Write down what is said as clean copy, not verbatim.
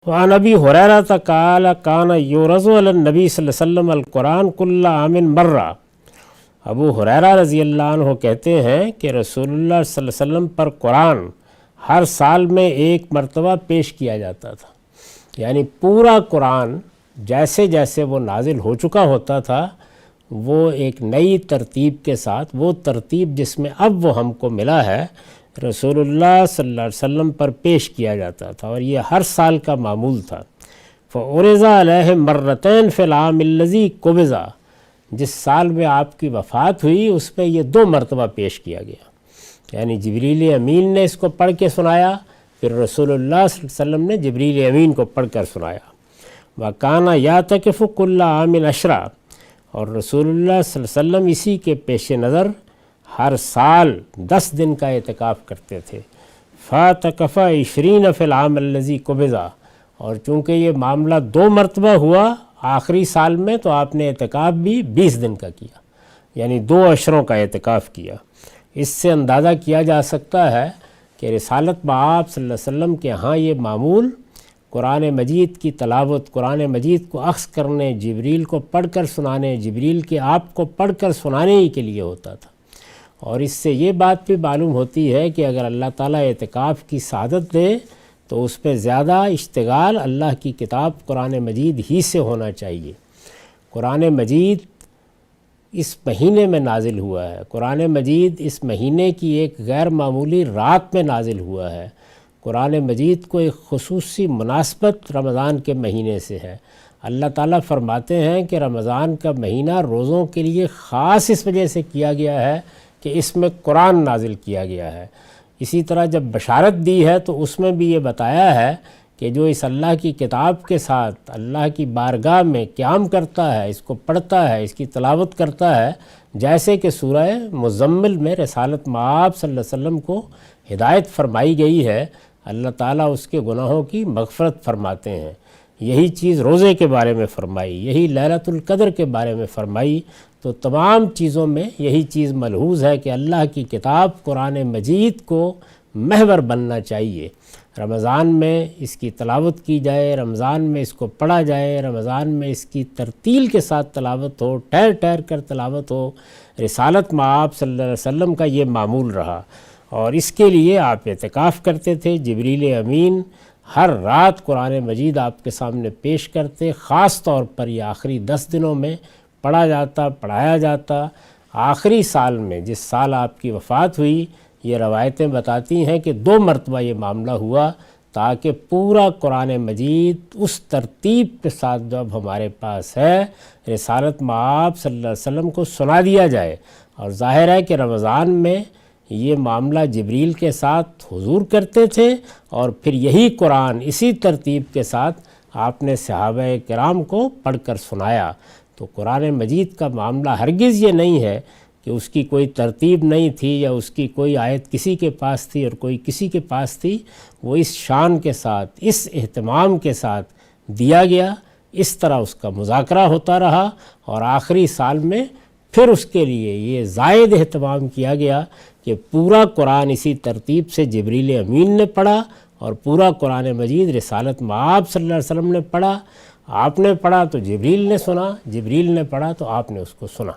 وعن ابی ہریرہ قال کان یورز علی النبی صلی اللہ علیہ وسلم القرآن کل عام مرہ۔ ابو ہریرہ رضی اللہ عنہ کہتے ہیں کہ رسول اللہ صلی اللہ علیہ وسلم پر قرآن ہر سال میں ایک مرتبہ پیش کیا جاتا تھا، یعنی پورا قرآن جیسے جیسے وہ نازل ہو چکا ہوتا تھا وہ ایک نئی ترتیب کے ساتھ، وہ ترتیب جس میں اب وہ ہم کو ملا ہے، رسول اللہ صلی اللہ علیہ وسلم پر پیش کیا جاتا تھا، اور یہ ہر سال کا معمول تھا۔ فعرض علیہ مرتین فی العام الذی قبض، جس سال میں آپ کی وفات ہوئی اس میں یہ 2 مرتبہ پیش کیا گیا، یعنی جبریل امین نے اس کو پڑھ کے سنایا، پھر رسول اللہ صلی اللہ علیہ وسلم نے جبریل امین کو پڑھ کر سنایا۔ وَكَانَ يَعْتَكِفُ كُلَّ عَامٍ عَشْرًا، اور رسول اللہ صلی اللہ علیہ وسلم اسی کے پیش نظر ہر سال 10 دن کا اعتکاف کرتے تھے۔ فَاعْتَكَفَ 20 فِي الْعَامِ الَّذِي قُبِضَ، اور چونکہ یہ معاملہ 2 مرتبہ ہوا آخری سال میں تو آپ نے اعتکاف بھی 20 دن کا کیا، یعنی 2 عشروں کا اعتکاف کیا۔ اس سے اندازہ کیا جا سکتا ہے کہ رسالت مآب صلی اللہ علیہ وسلم کے ہاں یہ معمول قرآن مجید کی تلاوت، قرآن مجید کو اخذ کرنے، جبریل کو پڑھ کر سنانے، جبریل کے آپ کو پڑھ کر سنانے ہی کے لیے ہوتا تھا۔ اور اس سے یہ بات بھی معلوم ہوتی ہے کہ اگر اللہ تعالیٰ اعتکاف کی سعادت دے تو اس پہ زیادہ اشتغال اللہ کی کتاب قرآن مجید ہی سے ہونا چاہیے۔ قرآن مجید اس مہینے میں نازل ہوا ہے، قرآن مجید اس مہینے کی ایک غیر معمولی رات میں نازل ہوا ہے، قرآن مجید کو ایک خصوصی مناسبت رمضان کے مہینے سے ہے۔ اللہ تعالیٰ فرماتے ہیں کہ رمضان کا مہینہ روزوں کے لیے خاص اس وجہ سے کیا گیا ہے کہ اس میں قرآن نازل کیا گیا ہے۔ اسی طرح جب بشارت دی ہے تو اس میں بھی یہ بتایا ہے کہ جو اس اللہ کی کتاب کے ساتھ اللہ کی بارگاہ میں قیام کرتا ہے، اس کو پڑھتا ہے، اس کی تلاوت کرتا ہے، جیسے کہ سورہ مزمل میں رسالت مآب صلی اللہ علیہ وسلم کو ہدایت فرمائی گئی ہے، اللہ تعالیٰ اس کے گناہوں کی مغفرت فرماتے ہیں۔ یہی چیز روزے کے بارے میں فرمائی، یہی لیلۃ القدر کے بارے میں فرمائی، تو تمام چیزوں میں یہی چیز ملحوظ ہے کہ اللہ کی کتاب قرآن مجید کو محور بننا چاہیے۔ رمضان میں اس کی تلاوت کی جائے، رمضان میں اس کو پڑھا جائے، رمضان میں اس کی ترتیل کے ساتھ تلاوت ہو، ٹھہر ٹھہر کر تلاوت ہو۔ رسالت مآب صلی اللہ علیہ وسلم کا یہ معمول رہا، اور اس کے لیے آپ اعتکاف کرتے تھے۔ جبریل امین ہر رات قرآن مجید آپ کے سامنے پیش کرتے، خاص طور پر یہ آخری 10 دنوں میں پڑھا جاتا، پڑھایا جاتا۔ آخری سال میں جس سال آپ کی وفات ہوئی، یہ روایتیں بتاتی ہیں کہ 2 مرتبہ یہ معاملہ ہوا تاکہ پورا قرآن مجید اس ترتیب کے ساتھ جو اب ہمارے پاس ہے رسالت مآب صلی اللہ علیہ وسلم کو سنا دیا جائے۔ اور ظاہر ہے کہ رمضان میں یہ معاملہ جبریل کے ساتھ حضور کرتے تھے، اور پھر یہی قرآن اسی ترتیب کے ساتھ آپ نے صحابہ کرام کو پڑھ کر سنایا۔ تو قرآن مجید کا معاملہ ہرگز یہ نہیں ہے کہ اس کی کوئی ترتیب نہیں تھی یا اس کی کوئی آیت کسی کے پاس تھی اور کوئی کسی کے پاس تھی، وہ اس شان کے ساتھ، اس اہتمام کے ساتھ دیا گیا، اس طرح اس کا مذاکرہ ہوتا رہا، اور آخری سال میں پھر اس کے لیے یہ زائد اہتمام کیا گیا کہ پورا قرآن اسی ترتیب سے جبریل امین نے پڑھا، اور پورا قرآن مجید رسالت مآب صلی اللہ علیہ وسلم نے پڑھا۔ آپ نے پڑھا تو جبریل نے سنا، جبریل نے پڑھا تو آپ نے اس کو سنا۔